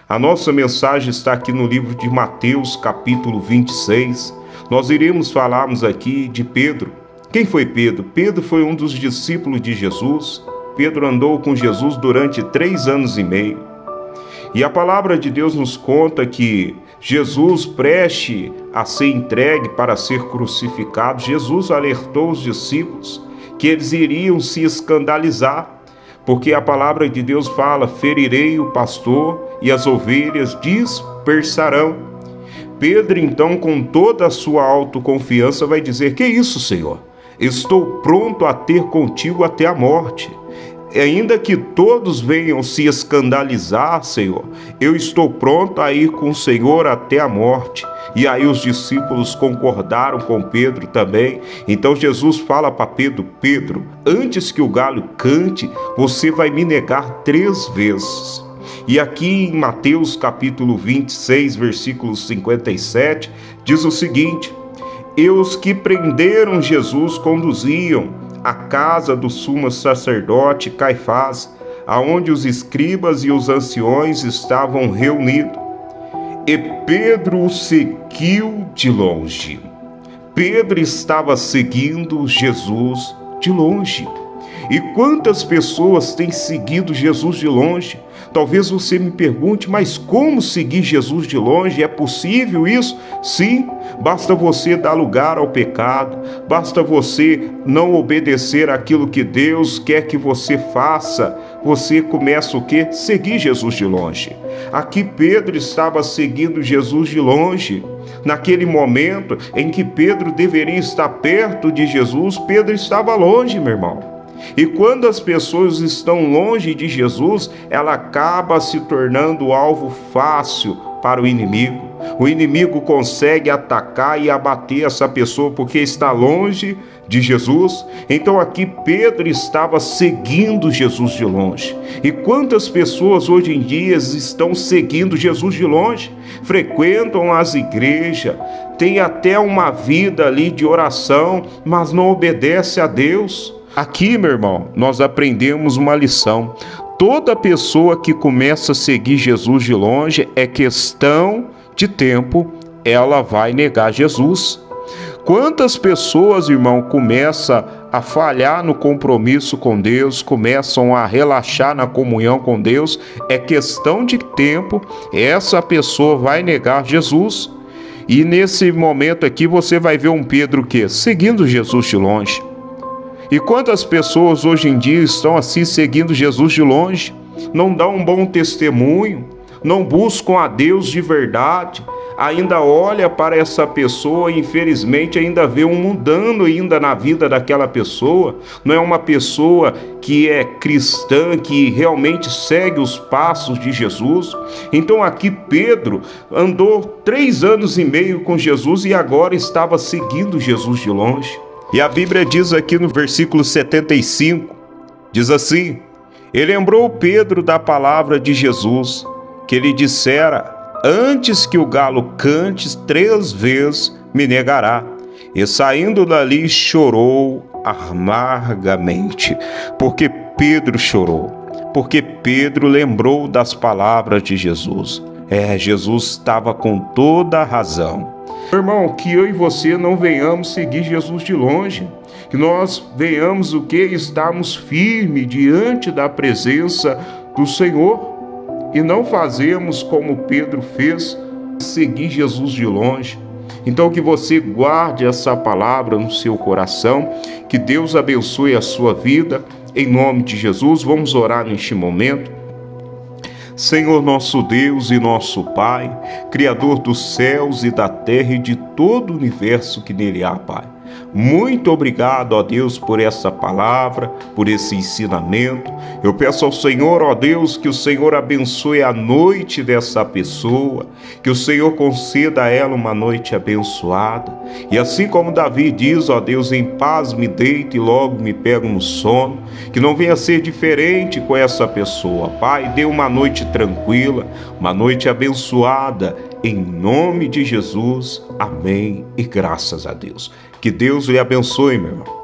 A nossa mensagem está aqui no livro de Mateus, capítulo 26. Nós iremos falarmos aqui de Pedro. Quem foi Pedro? Pedro foi um dos discípulos de Jesus. Pedro andou com Jesus durante 3 anos e meio. E a palavra de Deus nos conta que Jesus, prestes a ser entregue para ser crucificado, Jesus alertou os discípulos que eles iriam se escandalizar, porque a palavra de Deus fala: ferirei o pastor e as ovelhas dispersarão. Pedro, então, com toda a sua autoconfiança, vai dizer: que isso, Senhor? Estou pronto a ter contigo até a morte. Ainda que todos venham se escandalizar, Senhor, eu estou pronto a ir com o Senhor até a morte. E aí os discípulos concordaram com Pedro também. Então Jesus fala para Pedro: Pedro, antes que o galo cante, você vai me negar 3 vezes. E aqui em Mateus capítulo 26, versículo 57, diz o seguinte: e os que prenderam Jesus conduziam à casa do sumo sacerdote Caifás, aonde os escribas e os anciões estavam reunidos. E Pedro o seguiu de longe. Pedro estava seguindo Jesus de longe. E quantas pessoas têm seguido Jesus de longe? Talvez você me pergunte: mas como seguir Jesus de longe? É possível isso? Sim, basta você dar lugar ao pecado, basta você não obedecer àquilo que Deus quer que você faça. Você começa o quê? Seguir Jesus de longe. Aqui Pedro estava seguindo Jesus de longe. Naquele momento em que Pedro deveria estar perto de Jesus, Pedro estava longe, meu irmão. E quando as pessoas estão longe de Jesus, ela acaba se tornando alvo fácil para o inimigo. O inimigo consegue atacar e abater essa pessoa porque está longe de Jesus. Então aqui Pedro estava seguindo Jesus de longe. E quantas pessoas hoje em dia estão seguindo Jesus de longe? Frequentam as igrejas, têm até uma vida ali de oração, mas não obedece a Deus. Aqui, meu irmão, nós aprendemos uma lição. Toda pessoa que começa a seguir Jesus de longe, é questão de tempo, ela vai negar Jesus. Quantas pessoas, irmão, começam a falhar no compromisso com Deus, começam a relaxar na comunhão com Deus, é questão de tempo, essa pessoa vai negar Jesus. E nesse momento aqui você vai ver um Pedro que seguindo Jesus de longe. E quantas pessoas hoje em dia estão assim seguindo Jesus de longe, não dão um bom testemunho, não buscam a Deus de verdade, ainda olha para essa pessoa e infelizmente ainda vê um mudando ainda na vida daquela pessoa, não é uma pessoa que é cristã, que realmente segue os passos de Jesus. Então aqui Pedro andou 3 anos e meio com Jesus e agora estava seguindo Jesus de longe. E a Bíblia diz aqui no versículo 75, diz assim: e lembrou Pedro da palavra de Jesus, que ele dissera: antes que o galo cante 3 vezes me negará. E saindo dali chorou amargamente, porque Pedro chorou, porque Pedro lembrou das palavras de Jesus. Jesus estava com toda a razão. Irmão, que eu e você não venhamos seguir Jesus de longe, que nós venhamos o que? Estarmos firmes diante da presença do Senhor e não fazemos como Pedro fez, seguir Jesus de longe. Então que você guarde essa palavra no seu coração, que Deus abençoe a sua vida, em nome de Jesus. Vamos orar neste momento. Senhor nosso Deus e nosso Pai, Criador dos céus e da terra e de todo o universo que nele há, Pai. Muito obrigado, ó Deus, por essa palavra, por esse ensinamento. Eu peço ao Senhor, ó Deus, que o Senhor abençoe a noite dessa pessoa, que o Senhor conceda a ela uma noite abençoada. E assim como Davi diz, ó Deus, em paz me deito e logo me pego no sono, que não venha ser diferente com essa pessoa. Pai, dê uma noite tranquila, uma noite abençoada, em nome de Jesus. Amém e graças a Deus. Que Deus lhe abençoe, meu irmão.